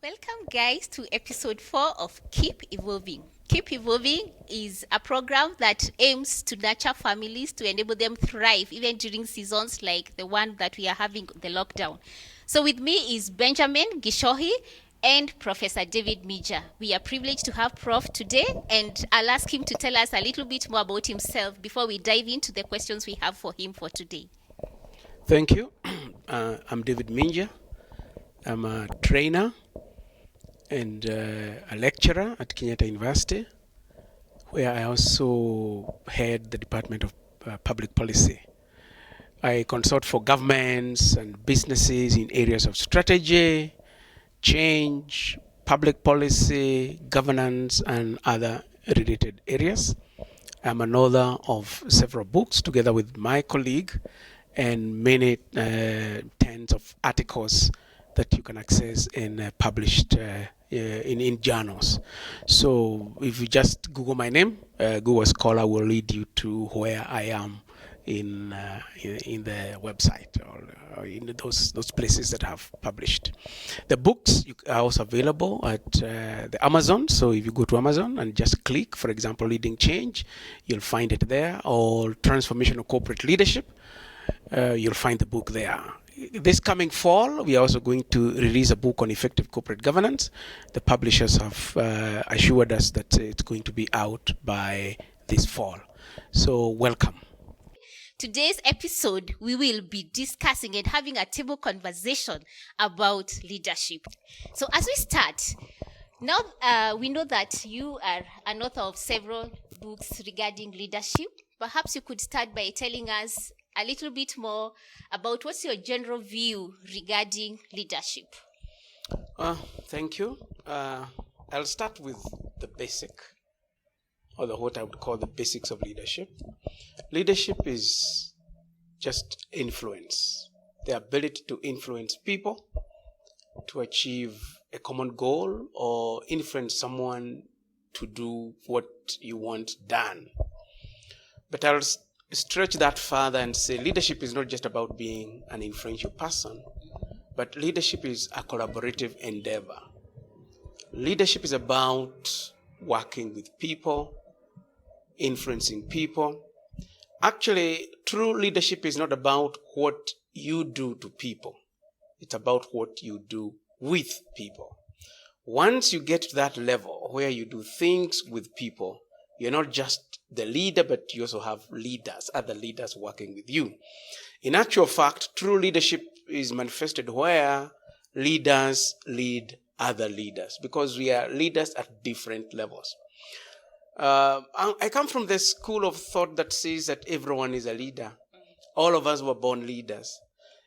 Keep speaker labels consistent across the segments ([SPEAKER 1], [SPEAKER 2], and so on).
[SPEAKER 1] Welcome, guys, to episode 4 of Keep Evolving. Keep Evolving is a program that aims to nurture families to enable them thrive even during seasons like the one that we are having, the lockdown. So, with me is Benjamin Gishohi and Professor David Mija. We are privileged to have Prof today, and I'll ask him to tell us a little bit more about himself before we dive into the questions we have for him for today.
[SPEAKER 2] Thank you. I'm David Minja. I'm a trainer and a lecturer at Kenyatta University, where I also head the Department of Public Policy. I consult for governments and businesses in areas of strategy, change, public policy, governance, and other related areas. I'm an author of several books together with my colleague and many tens of articles that you can access and published in journals. So if you just Google my name, Google Scholar will lead you to where I am in the website or in those places that have published. The books are also available at the Amazon. So if you go to Amazon and just click, for example, Leading Change, you'll find it there, or Transformational Corporate Leadership. You'll find the book there. This coming fall, we are also going to release a book on effective corporate governance. The publishers have assured us that it's going to be out by this fall. So welcome.
[SPEAKER 1] Today's episode, we will be discussing and having a table conversation about leadership. So as we start, now we know that you are an author of several books regarding leadership. Perhaps you could start by telling us a little bit more about what's your general view regarding leadership.
[SPEAKER 2] Thank you. I'll start with the basic, or what I would call the basics of leadership. Leadership is just influence, the ability to influence people to achieve a common goal or influence someone to do what you want done. But I'll stretch that further and say leadership is not just about being an influential person, but leadership is a collaborative endeavor. Leadership is about working with people, influencing people. Actually, true leadership is not about what you do to people. It's about what you do with people. Once you get to that level where you do things with people, you're not just the leader, but you also have leaders, other leaders working with you. In actual fact, true leadership is manifested where leaders lead other leaders, because we are leaders at different levels. I come from the school of thought that says that everyone is a leader. All of us were born leaders.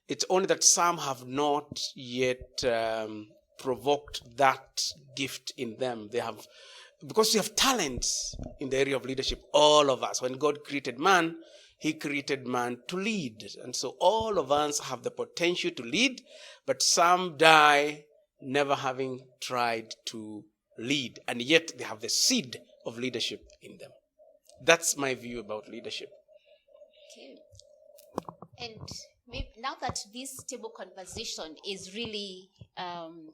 [SPEAKER 2] It's only that some have not yet provoked that gift in them. Because we have talents in the area of leadership, all of us. When God created man, he created man to lead. And so all of us have the potential to lead, but some die never having tried to lead. And yet they have the seed of leadership in them. That's my view about leadership.
[SPEAKER 1] Okay. And now that this table conversation is really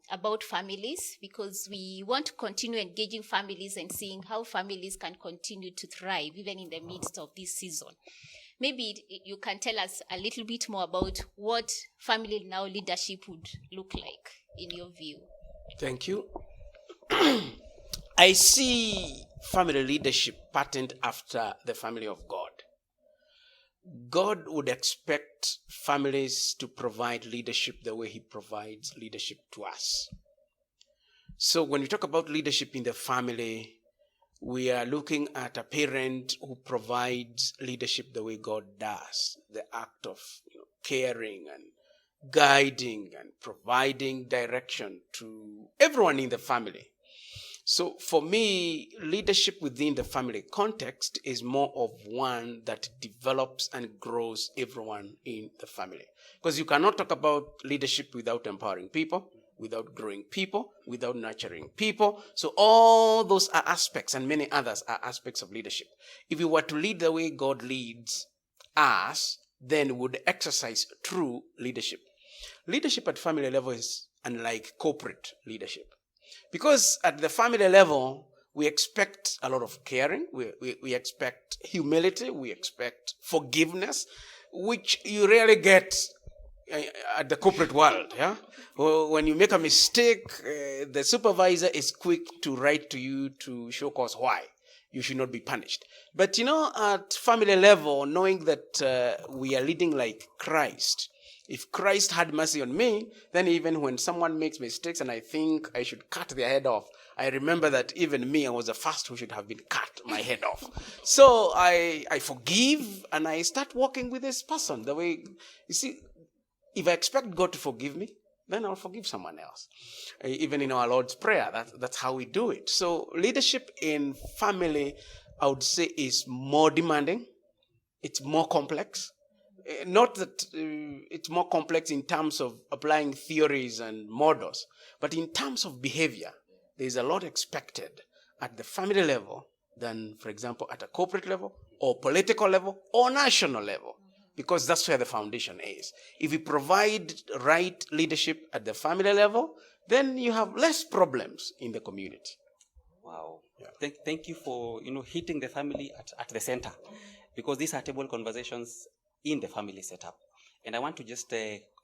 [SPEAKER 1] about families, because we want to continue engaging families and seeing how families can continue to thrive even in the midst of this season. Maybe you can tell us a little bit more about what family now leadership would look like in your view.
[SPEAKER 2] Thank you. I see family leadership patterned after the family of God. God would expect families to provide leadership the way he provides leadership to us. So when we talk about leadership in the family, we are looking at a parent who provides leadership the way God does, the act of caring and guiding and providing direction to everyone in the family. So for me, leadership within the family context is more of one that develops and grows everyone in the family. Because you cannot talk about leadership without empowering people, without growing people, without nurturing people. So all those are aspects, and many others are aspects of leadership. If we were to lead the way God leads us, then we would exercise true leadership. Leadership at family level is unlike corporate leadership. Because at the family level, we expect a lot of caring, we expect humility, we expect forgiveness, which you rarely get at the corporate world. Yeah, when you make a mistake, the supervisor is quick to write to you to show cause why you should not be punished. But at family level, knowing that we are leading like Christ, if Christ had mercy on me, then even when someone makes mistakes and I think I should cut their head off, I remember that even me, I was the first who should have been cut my head off. So I forgive and I start walking with this person the way, you see, if I expect God to forgive me, then I'll forgive someone else. Even in our Lord's Prayer, that's how we do it. So leadership in family, I would say, is more demanding. It's more complex. Not that it's more complex in terms of applying theories and models, but in terms of behavior, there's a lot expected at the family level than, for example, at a corporate level or political level or national level, because that's where the foundation is. If we provide right leadership at the family level, then you have less problems in the community.
[SPEAKER 3] Wow. Yeah. Thank you for hitting the family at the center, because these are table conversations in the family setup. And I want to just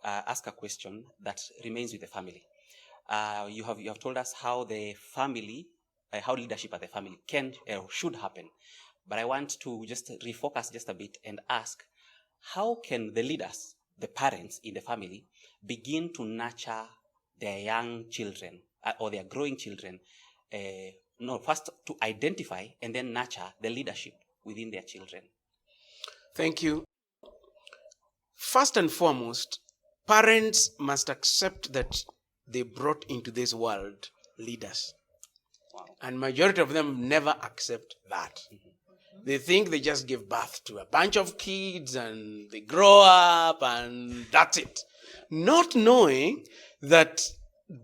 [SPEAKER 3] ask a question that remains with the family. You have told us how the family, how leadership at the family can or should happen. But I want to just refocus just a bit and ask, how can the leaders, the parents in the family, begin to nurture their young children or their growing children? First to identify and then nurture the leadership within their children.
[SPEAKER 2] Thank you. First and foremost, parents must accept that they brought into this world leaders.
[SPEAKER 3] Wow.
[SPEAKER 2] And majority of them never accept that. Mm-hmm. They think they just give birth to a bunch of kids and they grow up and that's it. Not knowing that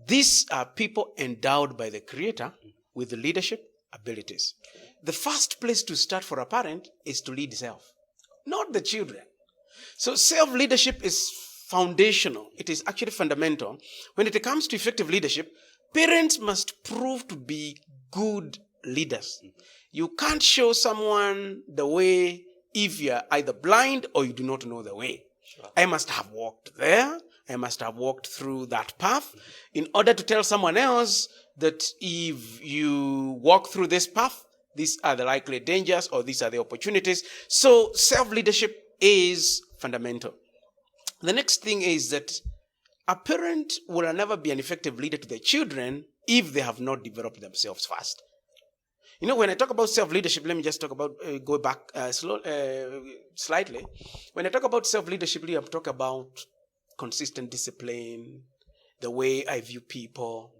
[SPEAKER 2] these are people endowed by the Creator with the leadership abilities. The first place to start for a parent is to lead self, not the children. So self-leadership is foundational. It is actually fundamental. When it comes to effective leadership, parents must prove to be good leaders. You can't show someone the way if you're either blind or you do not know the way. Sure. I must have walked there. I must have walked through that path in order to tell someone else that if you walk through this path, these are the likely dangers or these are the opportunities. So self-leadership is fundamental. The next thing is that a parent will never be an effective leader to their children if they have not developed themselves first. When I talk about self-leadership, let me just talk about, go back slightly. When I talk about self-leadership, I'm talking about consistent discipline, the way I view people,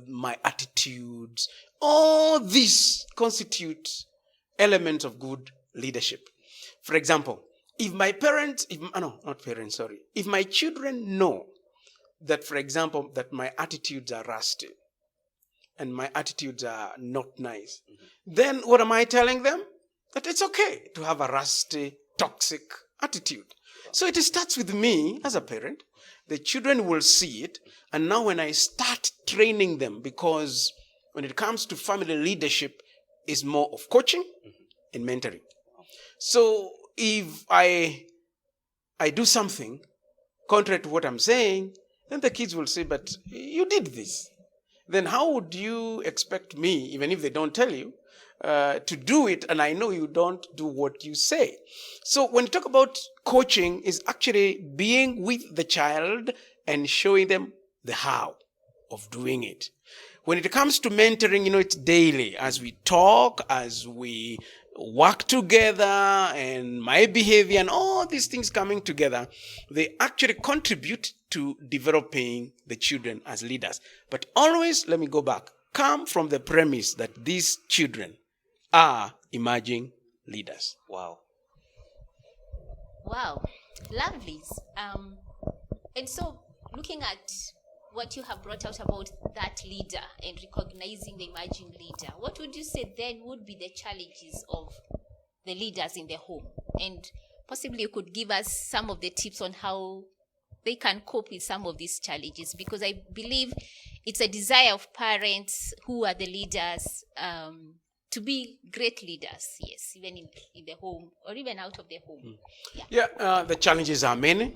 [SPEAKER 2] my attitudes. All these constitute elements of good leadership. For example, if my children know that, for example, that my attitudes are rusty and my attitudes are not nice, then what am I telling them? That it's okay to have a rusty, toxic attitude. So it starts with me as a parent. The children will see it. And now when I start training them, because when it comes to family leadership, it's more of coaching and mentoring. So if I do something contrary to what I'm saying, then the kids will say, but you did this. Then how would you expect me, even if they don't tell you, to do it, and I know you don't do what you say? So when you talk about coaching, is actually being with the child and showing them the how of doing it. When it comes to mentoring, it's daily. As we talk, as we work together, and my behavior and all these things coming together, they actually contribute to developing the children as leaders. But always, let me go back, come from the premise that these children are emerging leaders.
[SPEAKER 3] Wow.
[SPEAKER 1] Wow. Lovely. And so, looking at what you have brought out about that leader and recognizing the emerging leader, what would you say then would be the challenges of the leaders in the home? And possibly you could give us some of the tips on how they can cope with some of these challenges, because I believe it's a desire of parents who are the leaders to be great leaders, yes, even in the home or even out of the home.
[SPEAKER 2] The challenges are many.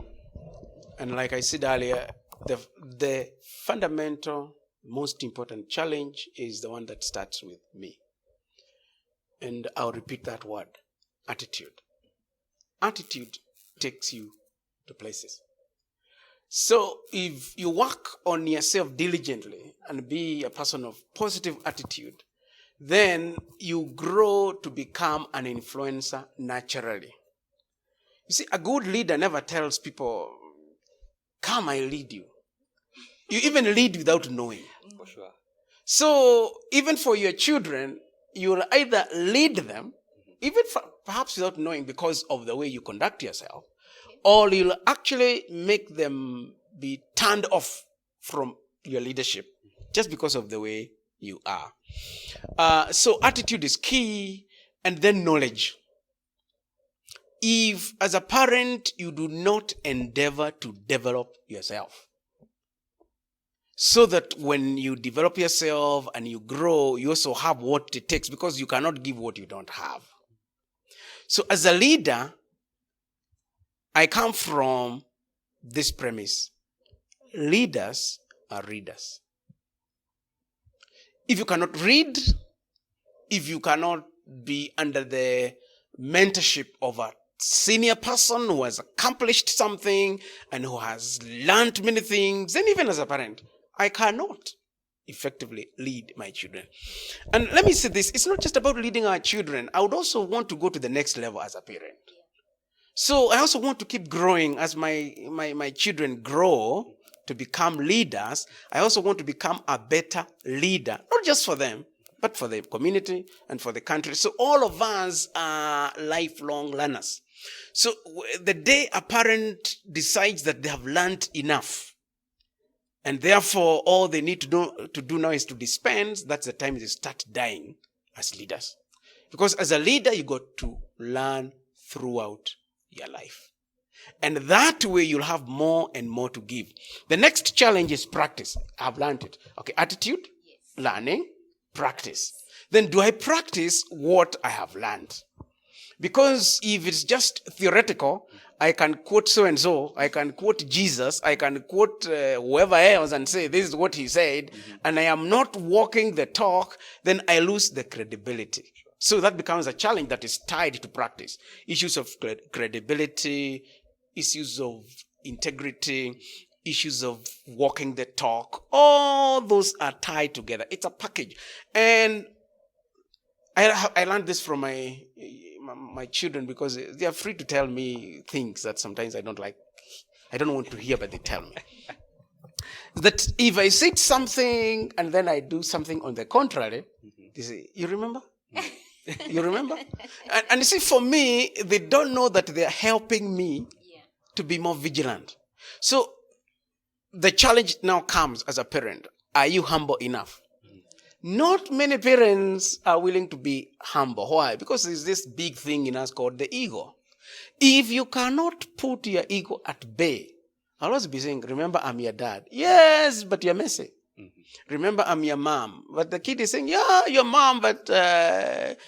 [SPEAKER 2] And like I said earlier, the fundamental, most important challenge is the one that starts with me. And I'll repeat that word, attitude. Attitude takes you to places. So if you work on yourself diligently and be a person of positive attitude, then you grow to become an influencer naturally. You see, a good leader never tells people, come, I lead you. You even lead without knowing.
[SPEAKER 3] For sure.
[SPEAKER 2] So even for your children, you'll either lead them, even perhaps without knowing because of the way you conduct yourself, or you'll actually make them be turned off from your leadership just because of the way you are. So attitude is key, and then knowledge. If as a parent you do not endeavor to develop yourself, so that when you develop yourself and you grow, you also have what it takes, because you cannot give what you don't have. So as a leader, I come from this premise. Leaders are readers. If you cannot read, if you cannot be under the mentorship of a senior person who has accomplished something and who has learned many things, then even as a parent, I cannot effectively lead my children. And let me say this, it's not just about leading our children. I would also want to go to the next level as a parent. So I also want to keep growing as my children grow to become leaders. I also want to become a better leader, not just for them, but for the community and for the country. So all of us are lifelong learners. So the day a parent decides that they have learned enough, and therefore all they need to do now is to dispense, that's the time they start dying as leaders. Because as a leader, you got to learn throughout your life. And that way you'll have more and more to give. The next challenge is practice. I've learned it. Okay, attitude, learning, practice. Then do I practice what I have learned? Because if it's just theoretical, I can quote so-and-so, I can quote Jesus, I can quote whoever else and say, this is what he said, and I am not walking the talk, then I lose the credibility. So that becomes a challenge that is tied to practice. Issues of credibility, issues of integrity, issues of walking the talk, all those are tied together. It's a package. And I learned this from my children, because they are free to tell me things that sometimes I don't like. I don't want to hear, but they tell me. That if I said something and then I do something on the contrary, they say, you remember? You remember? And you see, for me, they don't know that they are helping me to be more vigilant. So the challenge now comes as a parent. Are you humble enough? Not many parents are willing to be humble. Why? Because there's this big thing in us called the ego. If you cannot put your ego at bay, I'll always be saying, remember, I'm your dad. Yes, but you're messy. Remember, I'm your mom. But the kid is saying, yeah, your mom, but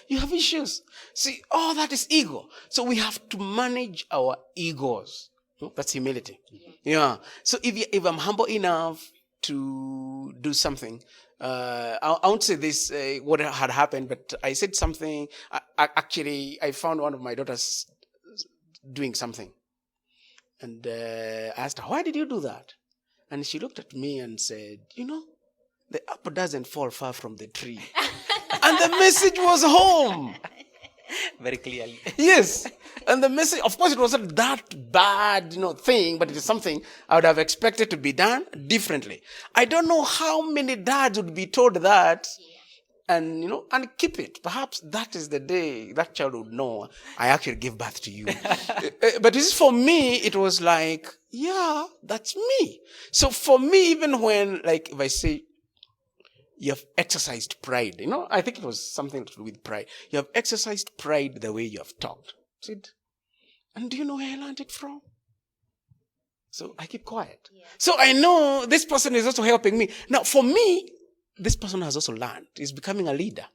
[SPEAKER 2] you have issues. See, all that is ego. So we have to manage our egos. That's humility. Yeah. So if I'm humble enough to do something, I won't say this, what had happened, but I said something. I found one of my daughters doing something. And I asked her, why did you do that? And she looked at me and said, the apple doesn't fall far from the tree. And the message was home.
[SPEAKER 3] Very clearly.
[SPEAKER 2] Yes. And the message, of course, it wasn't that bad, thing, but it is something I would have expected to be done differently. I don't know how many dads would be told that and keep it. Perhaps that is the day that child would know I actually gave birth to you. But for me, it was like, yeah, that's me. So for me, even when, if I say, you have exercised pride. I think it was something to do with pride. You have exercised pride the way you have talked. And do you know where I learned it from? So I keep quiet.
[SPEAKER 1] Yeah.
[SPEAKER 2] So I know this person is also helping me. Now, for me, this person has also learned. He's becoming a leader.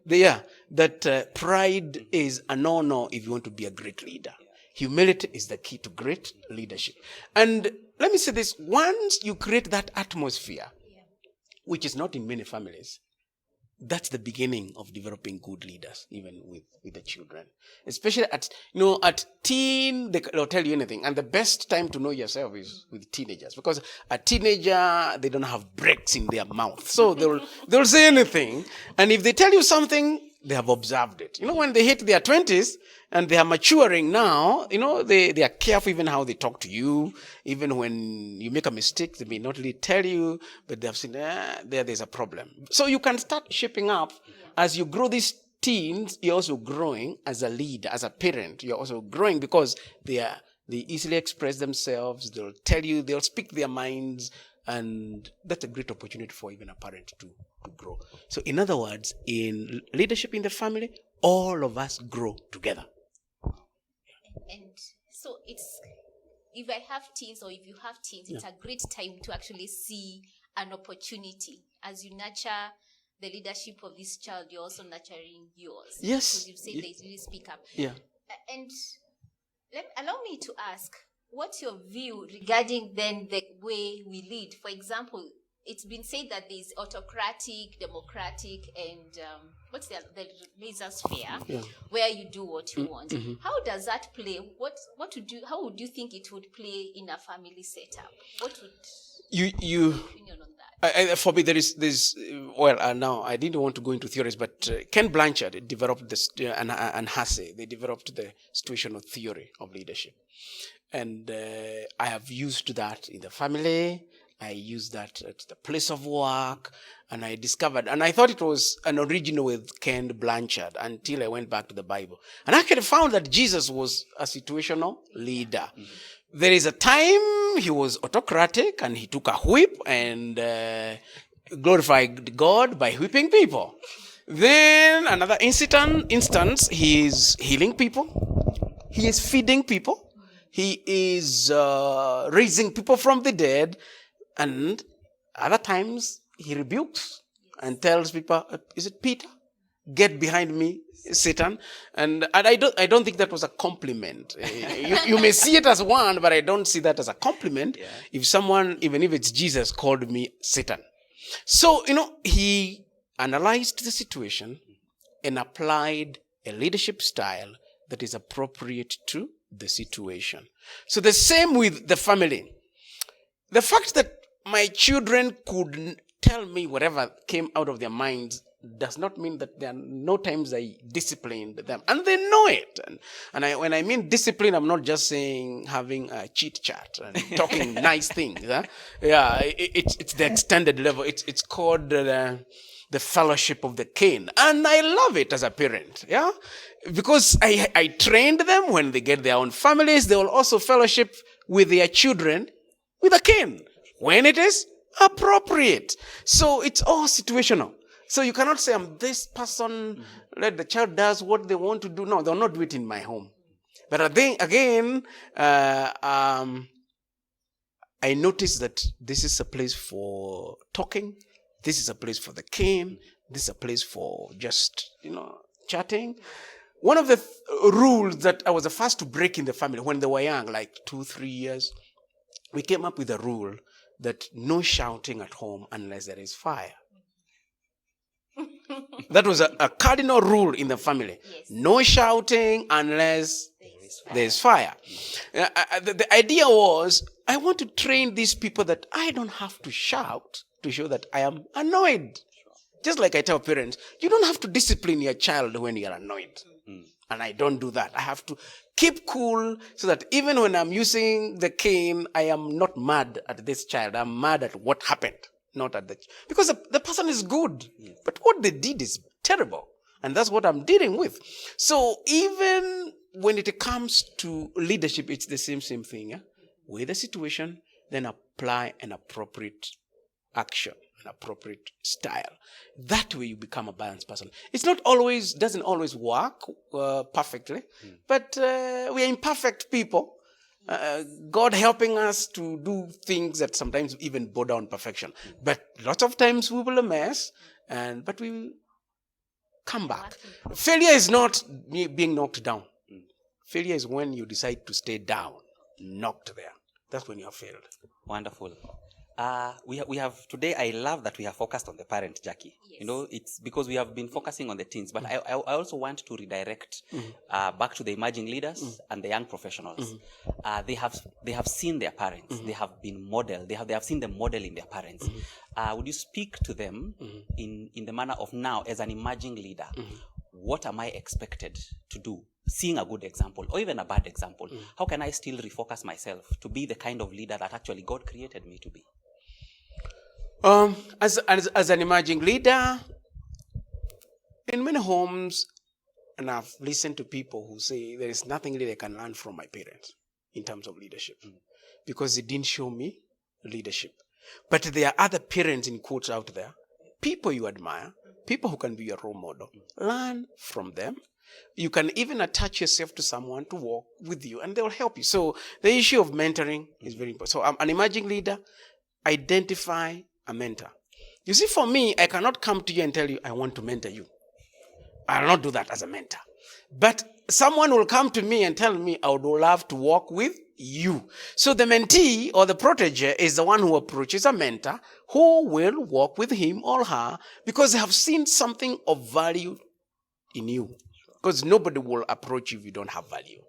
[SPEAKER 2] That pride is a no-no if you want to be a great leader. Humility is the key to great leadership. And let me say this, once you create that atmosphere, which is not in many families, that's the beginning of developing good leaders, even with the children. Especially at teen, they'll tell you anything. And the best time to know yourself is with teenagers, because a teenager, they don't have breaks in their mouth. So they'll say anything. And if they tell you something, they have observed it. When they hit their 20s and they are maturing now, they are careful even how they talk to you. Even when you make a mistake, they may not really tell you, but they have seen, there's a problem. So you can start shaping up. As you grow these teens, you're also growing as a leader, as a parent. You're also growing because they easily express themselves. They'll tell you, they'll speak their minds. And that's a great opportunity for even a parent to grow. So in other words, in leadership in the family, all of us grow together.
[SPEAKER 1] And so if I have teens, or if you have teens, it's a great time to actually see an opportunity. As you nurture the leadership of this child, you're also nurturing yours.
[SPEAKER 2] Yes.
[SPEAKER 1] Because you say they really speak up.
[SPEAKER 2] Yeah.
[SPEAKER 1] And allow me to ask, what's your view regarding then the way we lead? For example, it's been said that there's autocratic, democratic, and what's the laissez-faire, where you do what you want. Mm-hmm. How does that play? How would you think it would play in a family setup? What would your opinion on that?
[SPEAKER 2] For me, now I didn't want to go into theories, but Ken Blanchard developed this, and Hasse, they developed the situational theory of leadership. And I have used that in the family. I used that at the place of work. And I discovered, and I thought it was an original with Ken Blanchard until I went back to the Bible. And I actually found that Jesus was a situational leader. Mm-hmm. There is a time he was autocratic and he took a whip and glorified God by whipping people. Then another instance, he is healing people. He is feeding people. He is raising people from the dead. And other times, he rebukes and tells people, is it Peter? Get behind me, Satan. And I don't think that was a compliment. You may see it as one, but I don't see that as a compliment. Yeah. If someone, even if it's Jesus, called me Satan. So, he analyzed the situation and applied a leadership style that is appropriate to the situation. So the same with the family. The fact that my children could tell me whatever came out of their minds does not mean that there are no times I disciplined them. And they know it. And when I mean discipline, I'm not just saying having a chit chat and talking nice things. Huh? Yeah, it's the extended level. It's called the fellowship of the cane. And I love it as a parent. Yeah, because I trained them. When they get their own families, they will also fellowship with their children with a cane when it is appropriate. So it's all situational. So you cannot say, I'm this person, let the child does what they want to do. No, they'll not do it in my home. But then again, I noticed that this is a place for talking. This is a place for the cane. This is a place for just, chatting. One of the rules that I was the first to break in the family when they were young, like 2-3 years, we came up with a rule that no shouting at home unless there is fire. That was a cardinal rule in the family. Yes. No shouting unless there is fire. The idea was, I want to train these people that I don't have to shout to show that I am annoyed. Just like I tell parents, you don't have to discipline your child when you are annoyed. And I don't do that. I have to keep cool so that even when I'm using the cane, I am not mad at this child. I'm mad at what happened, not at because the person is good. Yes. But what they did is terrible. And that's what I'm dealing with. So even when it comes to leadership, it's the same thing. Yeah? Weigh the situation, then apply an appropriate action, an appropriate style. That way you become a balanced person. Doesn't always work perfectly, but we are imperfect people. God helping us to do things that sometimes even border on perfection. But lots of times we will mess, but we will come back. Failure is not being knocked down. Failure is when you decide to stay down, knocked there. That's when you have failed.
[SPEAKER 3] Wonderful. We have today. I love that we have focused on the parent, Jackie.
[SPEAKER 1] Yes.
[SPEAKER 3] You know, it's because we have been focusing on the teens, but I also want to redirect back to the emerging leaders and the young professionals. They have seen their parents. They have been modeled. They have seen them modeling their parents. Would you speak to them in the manner of now as an emerging leader? What am I expected to do? Seeing a good example or even a bad example, how can I still refocus myself to be the kind of leader that actually God created me to be?
[SPEAKER 2] As an emerging leader, in many homes, and I've listened to people who say there is nothing really I can learn from my parents in terms of leadership because they didn't show me leadership. But there are other parents in quotes out there, people you admire, people who can be your role model. Learn from them. You can even attach yourself to someone to walk with you and they will help you. So the issue of mentoring is very important. So I'm an emerging leader. Identify a mentor. You see, for me, I cannot come to you and tell you I want to mentor you. I will not do that as a mentor. But someone will come to me and tell me I would love to walk with you. So the mentee or the protege is the one who approaches a mentor who will walk with him or her because they have seen something of value in you. Because nobody will approach you if you don't have value.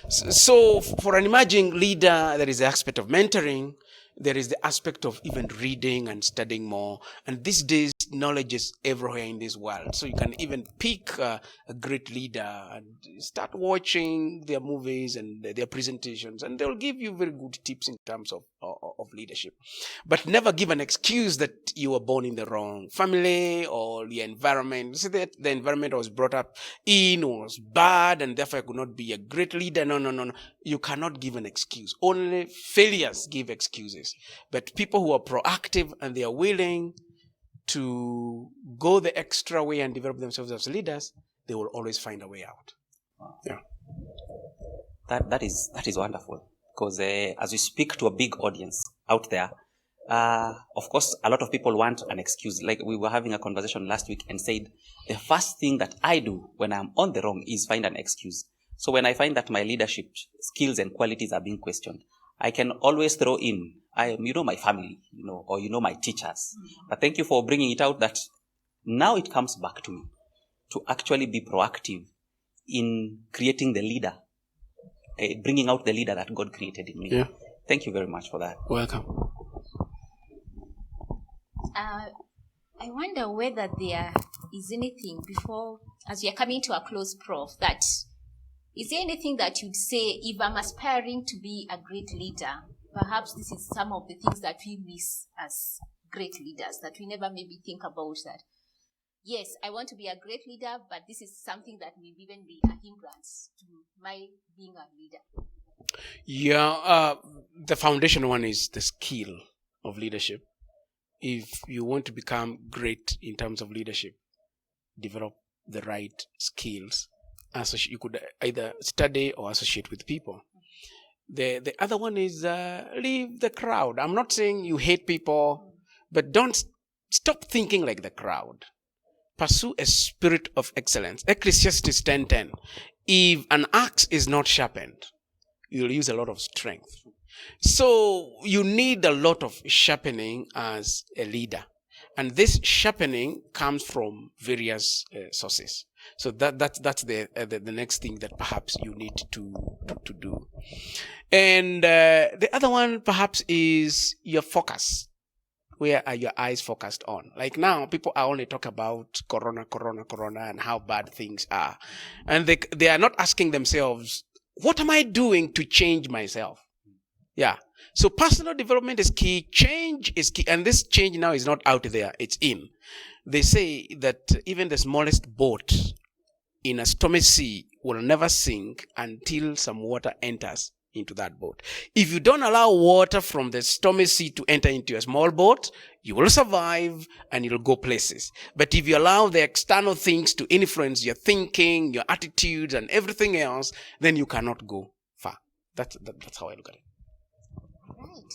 [SPEAKER 2] So for an emerging leader, there is the aspect of mentoring. There is the aspect of even reading and studying more. And these days, knowledge is everywhere in this world. So you can even pick a great leader and start watching their movies and their presentations. And they'll give you very good tips in terms of leadership. But never give an excuse that you were born in the wrong family or the environment. See that the environment I was brought up in was bad and therefore I could not be a great leader. No. You cannot give an excuse. Only failures give excuses. But people who are proactive and they are willing to go the extra way and develop themselves as leaders, they will always find a way out.
[SPEAKER 3] Wow.
[SPEAKER 2] Yeah.
[SPEAKER 3] That is wonderful. Because as we speak to a big audience out there, of course, a lot of people want an excuse. Like we were having a conversation last week and said, the first thing that I do when I'm on the wrong is find an excuse. So when I find that my leadership skills and qualities are being questioned, I can always throw in, my family, or my teachers. But thank you for bringing it out that now it comes back to me to actually be proactive in creating the leader, bringing out the leader that God created in me.
[SPEAKER 2] Yeah.
[SPEAKER 3] Thank you very much for that.
[SPEAKER 2] Welcome.
[SPEAKER 1] I wonder whether there is anything before, as we are coming to a close, Prof, that is there anything that you'd say if I'm aspiring to be a great leader? Perhaps this is some of the things that we miss as great leaders, that we never maybe think about that. Yes, I want to be a great leader, but this is something that may even be a hindrance to my being a leader.
[SPEAKER 2] Yeah, the foundation one is the skill of leadership. If you want to become great in terms of leadership, develop the right skills. You could either study or associate with people. The other one is leave the crowd. I'm not saying you hate people, but don't stop thinking like the crowd. Pursue a spirit of excellence. Ecclesiastes 10:10. If an axe is not sharpened, you'll use a lot of strength. So you need a lot of sharpening as a leader. And this sharpening comes from various sources. So that's the next thing that perhaps you need to do. And the other one perhaps is your focus. Where are your eyes focused on? Like now, people are only talk about corona, and how bad things are. And they are not asking themselves, what am I doing to change myself? Yeah. So personal development is key. Change is key. And this change now is not out there. It's in. They say that even the smallest boat in a stormy sea will never sink until some water enters into that boat. If you don't allow water from the stormy sea to enter into a small boat, you will survive and you'll go places. But if you allow the external things to influence your thinking, your attitudes, and everything else, then you cannot go far. That's how I look at it.
[SPEAKER 1] Right.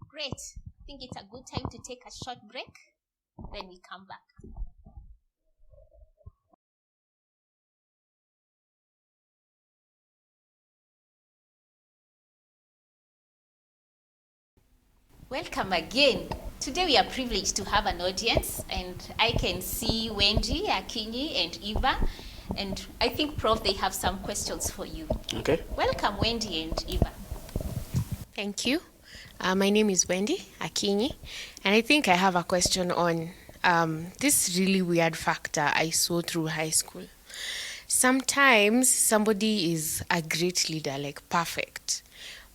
[SPEAKER 1] Great. I think it's a good time to take a short break. Then we come back. Welcome again. Today we are privileged to have an audience, and I can see Wendy, Akinyi, and Eva. And I think, Prof, they have some questions for you.
[SPEAKER 2] Okay.
[SPEAKER 1] Welcome, Wendy and Eva.
[SPEAKER 4] Thank you. My name is Wendy Akinyi, and I think I have a question on this really weird factor I saw through high school. Sometimes somebody is a great leader, like perfect,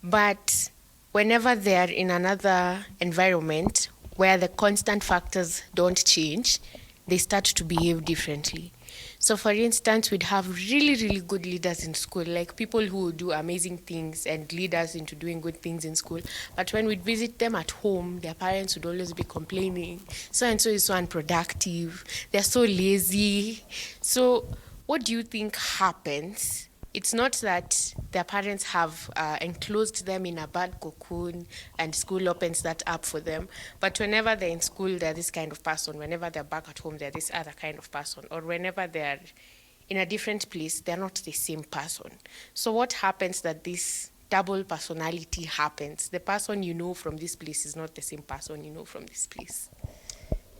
[SPEAKER 4] but whenever they're in another environment where the constant factors don't change, they start to behave differently. So for instance, we'd have really, really good leaders in school, like people who do amazing things and lead us into doing good things in school. But when we'd visit them at home, their parents would always be complaining, so-and-so is so unproductive, they're so lazy. So what do you think happens? It's not that their parents have enclosed them in a bad cocoon and school opens that up for them. But whenever they're in school, they're this kind of person. Whenever they're back at home, they're this other kind of person. Or whenever they're in a different place, they're not the same person. So what happens that this double personality happens? The person you know from this place is not the same person you know from this place.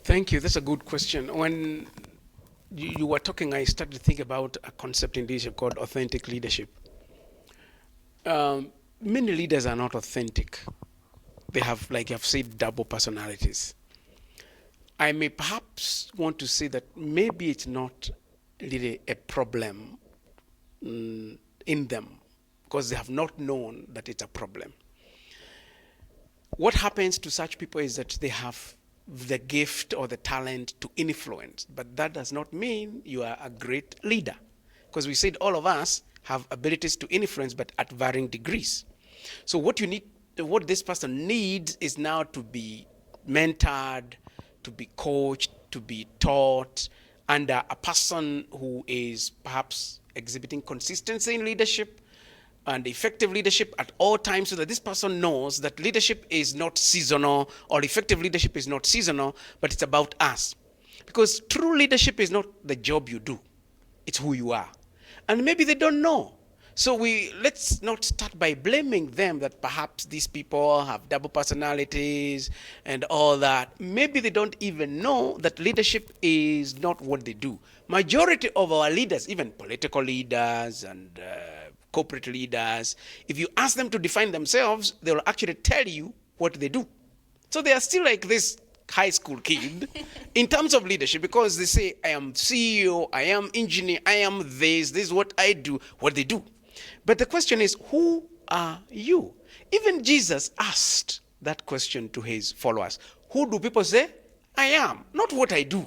[SPEAKER 2] Thank you. That's a good question. When you were talking, I started to think about a concept in leadership called authentic leadership. Many leaders are not authentic. They have, like I've said, double personalities. I may perhaps want to say that maybe it's not really a problem in them because they have not known that it's a problem. What happens to such people is that they have the gift or the talent to influence, but that does not mean you are a great leader, because we said all of us have abilities to influence, but at varying degrees. So what this person needs is now to be mentored, to be coached, to be taught under a person who is perhaps exhibiting consistency in leadership and effective leadership at all times, so that this person knows that leadership is not seasonal, or effective leadership is not seasonal, but it's about us. Because true leadership is not the job you do, it's who you are. And maybe they don't know. So let's not start by blaming them that perhaps these people have double personalities and all that. Maybe they don't even know that leadership is not what they do. Majority of our leaders, even political leaders and corporate leaders, if you ask them to define themselves, they will actually tell you what they do. So they are still like this high school kid in terms of leadership, because they say, I am CEO, I am engineer, I am this is what I do, what they do. But the question is, who are you? Even Jesus asked that question to his followers. Who do people say I am? Not what I do.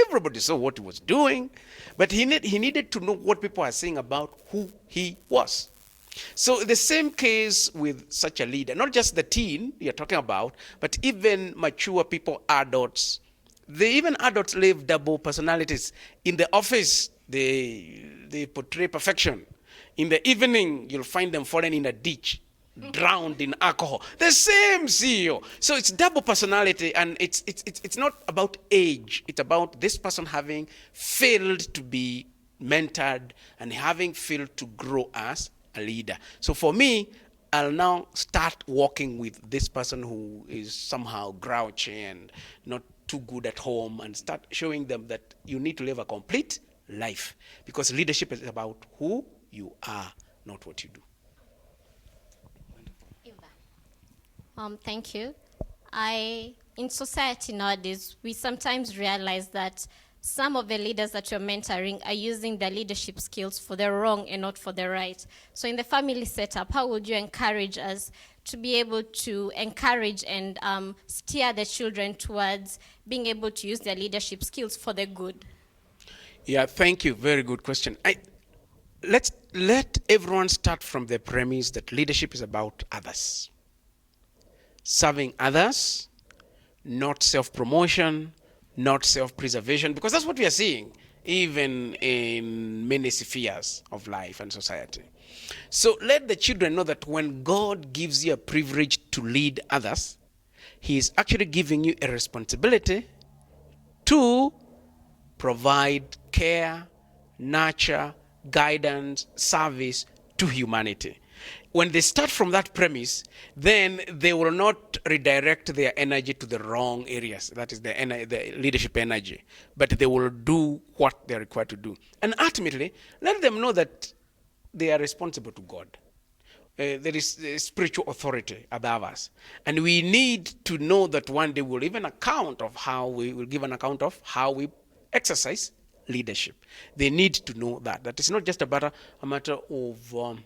[SPEAKER 2] Everybody saw what he was doing, but he needed to know what people are saying about who he was. So the same case with such a leader, not just the teen you're talking about, but even mature people, adults. Even adults live double personalities. In the office, they portray perfection. In the evening, you'll find them falling in a ditch, drowned in alcohol. The same CEO. So it's double personality, and it's not about age. It's about this person having failed to be mentored and having failed to grow as a leader. So for me, I'll now start working with this person who is somehow grouchy and not too good at home, and start showing them that you need to live a complete life, because leadership is about who you are, not what you do.
[SPEAKER 5] Thank you. In society nowadays, we sometimes realize that some of the leaders that you're mentoring are using their leadership skills for the wrong and not for the right. So in the family setup, how would you encourage us to be able to encourage and steer the children towards being able to use their leadership skills for the good?
[SPEAKER 2] Yeah, thank you. Very good question. Let everyone start from the premise that leadership is about others. Serving others, not self-promotion, not self-preservation, because that's what we are seeing even in many spheres of life and society. So let the children know that when God gives you a privilege to lead others, He is actually giving you a responsibility to provide care, nurture, guidance, service to humanity. When they start from that premise, then they will not redirect their energy to the wrong areas. That is the leadership energy. But they will do what they're required to do. And ultimately, let them know that they are responsible to God. There is a spiritual authority above us. And we need to know that one day we'll give an account of how we will give an account of how we exercise leadership. They need to know that it's not just about a matter of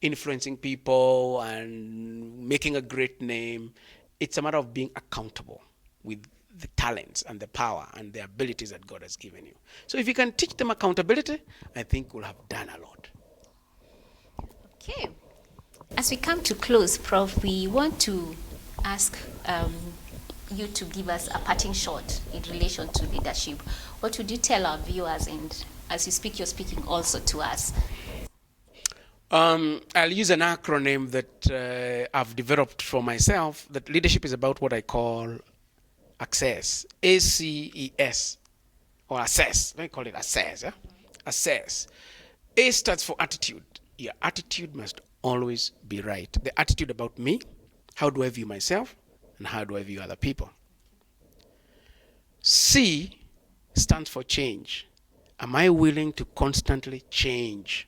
[SPEAKER 2] influencing people and making a great name. It's a matter of being accountable with the talents and the power and the abilities that God has given you. So if you can teach them accountability, I think we'll have done a lot.
[SPEAKER 1] Okay. As we come to close, Prof, we want to ask you to give us a parting shot in relation to leadership. What would you tell our viewers? And as you speak, you're speaking also to us.
[SPEAKER 2] I'll use an acronym that I've developed for myself, that leadership is about what I call access. ACES, or assess. Let me call it assess. Yeah? Assess. A stands for attitude. Your attitude must always be right. The attitude about me, how do I view myself, and how do I view other people. C stands for change. Am I willing to constantly change?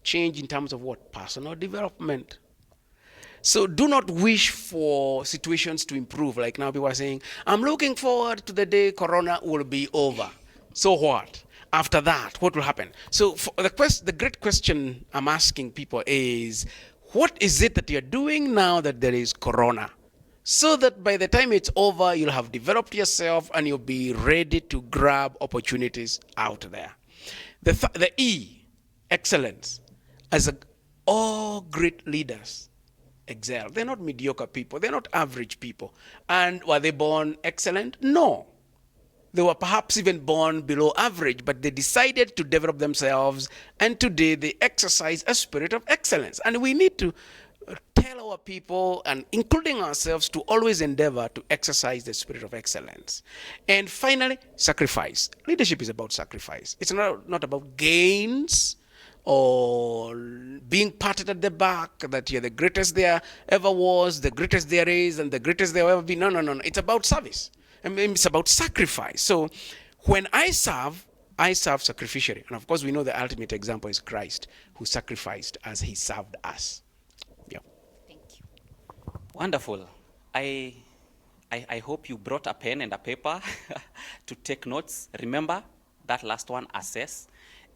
[SPEAKER 2] Change in terms of what? Personal development. So do not wish for situations to improve. Like now people are saying, I'm looking forward to the day Corona will be over. So what? After that, what will happen? So for the great question I'm asking people is, what is it that you're doing now that there is Corona? So that by the time it's over, you'll have developed yourself and you'll be ready to grab opportunities out there. The E, excellence. As all great leaders excel. They're not mediocre people. They're not average people. And were they born excellent? No. They were perhaps even born below average, but they decided to develop themselves, and today they exercise a spirit of excellence. And we need to tell our people, and including ourselves, to always endeavor to exercise the spirit of excellence. And finally, sacrifice. Leadership is about sacrifice. It's not about gains or being patted at the back, that you're the greatest there ever was, the greatest there is, and the greatest there will ever be. No. It's about service. I mean, it's about sacrifice. So when I serve sacrificially. And of course, we know the ultimate example is Christ, who sacrificed as he served us. Yeah.
[SPEAKER 1] Thank you.
[SPEAKER 3] Wonderful. I hope you brought a pen and a paper to take notes. Remember that last one, assess.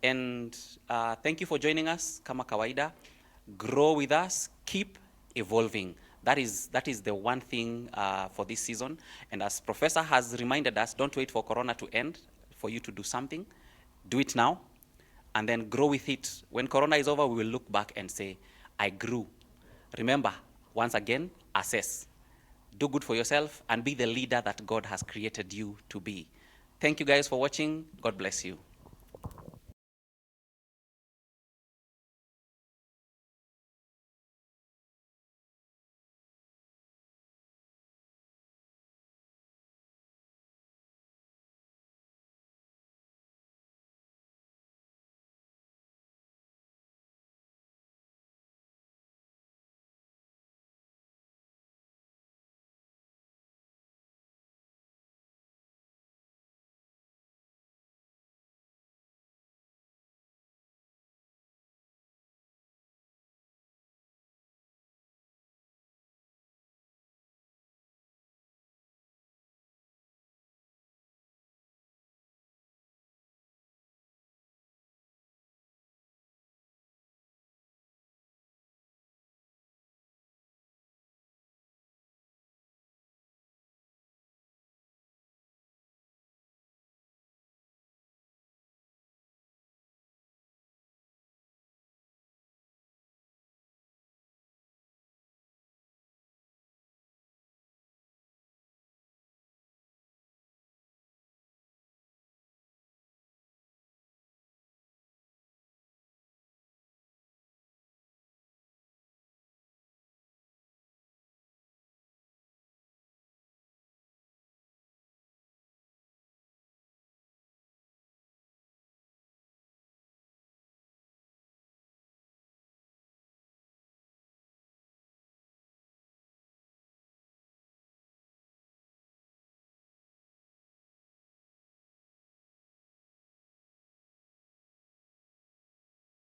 [SPEAKER 3] And thank you for joining us, kama kawaida. Grow with us, keep evolving. That is the one thing for this season. And as Professor has reminded us, don't wait for Corona to end for you to do something. Do it now, and then grow with it. When Corona is over, we will look back and say, I grew. Remember, once again, assess. Do good for yourself and be the leader that God has created you to be. Thank you guys for watching. God bless you.